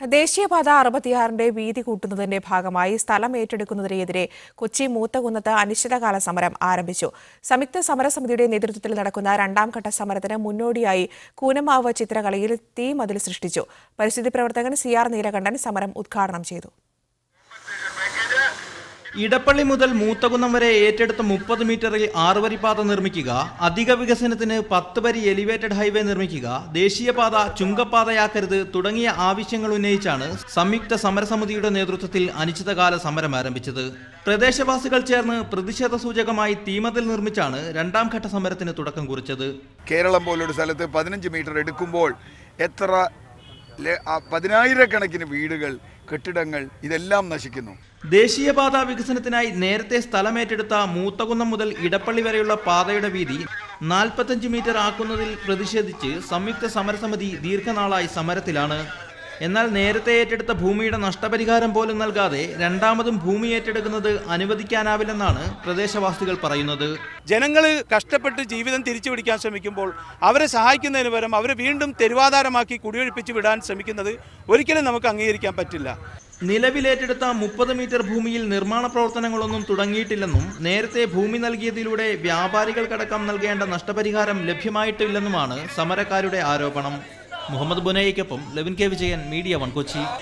ദേശീയപാത 66 വീതി കൂട്ടുന്നതിന്റെ ഭാഗമായി സ്ഥലം ഏറ്റെടുക്കുന്നതിനെതിരെ കൊച്ചി മൂത്തകുന്നത്ത് അനിശ്ചിതകാല സമരം ആരംഭിച്ചു. സംയുക്ത സമരസമിതിയുടെ നേതൃത്വത്തിൽ നടക്കുന്ന രണ്ടാം ഘട്ട സമരത്തിന് മുന്നോടിയായി കൂനമാവ് ചിത്രകലയിൽ തീമതിൽ സൃഷ്ടിച്ചു. പരിസ്ഥിതി പ്രവർത്തകൻ CR നീലകണ്ഠൻ സമരം ഉദ്ഘാടനം ചെയ്തു. ഇടപ്പള്ളി മുതൽ മൂത്തകുന്നം വരെ ഏറ്റെടുത്ത 30 മീറ്ററിൽ 6 വരിപ്പാത നിർമ്മിക്കുക, അധിക വികസനത്തിന് 10 വരി എലിവേറ്റഡ് ഹൈവേ നിർമ്മിക്കുക, ദേശീയപാത ചുങ്കപ്പാതയാക്കരുത് തുടങ്ങിയ ആവശ്യങ്ങൾ ഉന്നയിച്ചാണ് സംയുക്ത സമരസമിതിയുടെ നേതൃത്വത്തിൽ അനിശ്ചിതകാല സമരം ആരംഭിച്ചത്. പ്രദേശവാസികൾ ചേർന്ന് പ്രതിഷേധ സൂചകമായി തീമതിൽ നിർമ്മിച്ചാണ് രണ്ടാം ഘട്ട സമരത്തിന് തുടക്കം കുറിച്ചത്. കേരളം പോലൊരു സ്ഥലത്ത് 15 മീറ്റർ എടുക്കുമ്പോൾ എത്ര 10,000 വീടുകൾ, കെട്ടിടങ്ങൾ ഇതെല്ലാം നശിക്കുന്നു. ദേശീയപാത വികസനത്തിനായി നേരത്തെ സ്ഥലമേറ്റെടുത്ത മൂത്തകുന്നം മുതൽ ഇടപ്പള്ളി വരെയുള്ള പാതയുടെ വീതി 45 മീറ്റർ ആക്കുന്നതിൽ പ്രതിഷേധിച്ച് സംയുക്ത സമരസമിതി ദീർഘനാളായി സമരത്തിലാണ്. എന്നാൽ നേരത്തെ ഏറ്റെടുത്ത ഭൂമിയുടെ നഷ്ടപരിഹാരം പോലും നൽകാതെ രണ്ടാമതും ഭൂമി ഏറ്റെടുക്കുന്നത് അനുവദിക്കാനാവില്ലെന്നാണ് പ്രദേശവാസികൾ പറയുന്നത്. ജനങ്ങൾ കഷ്ടപ്പെട്ട് ജീവിതം തിരിച്ചു പിടിക്കാൻ ശ്രമിക്കുമ്പോൾ അവരെ സഹായിക്കുന്നതിന് പകരം അവരെ വീണ്ടും തെരുവാധാരമാക്കി കുടിയൊഴിപ്പിച്ച് വിടാൻ ശ്രമിക്കുന്നത് ഒരിക്കലും നമുക്ക് അംഗീകരിക്കാൻ പറ്റില്ല. നിലവിലേറ്റെടുത്ത 30 മീറ്റർ ഭൂമിയിൽ നിർമ്മാണ പ്രവർത്തനങ്ങളൊന്നും തുടങ്ങിയിട്ടില്ലെന്നും നേരത്തെ ഭൂമി നൽകിയതിലൂടെ വ്യാപാരികൾക്കടക്കം നൽകേണ്ട നഷ്ടപരിഹാരം ലഭ്യമായിട്ടില്ലെന്നുമാണ് സമരക്കാരുടെ ആരോപണം. മുഹമ്മദ് ബുനയ്ക്കൊപ്പം ലെവിൻ കെ വിജയൻ, മീഡിയ 1 കൊച്ചി.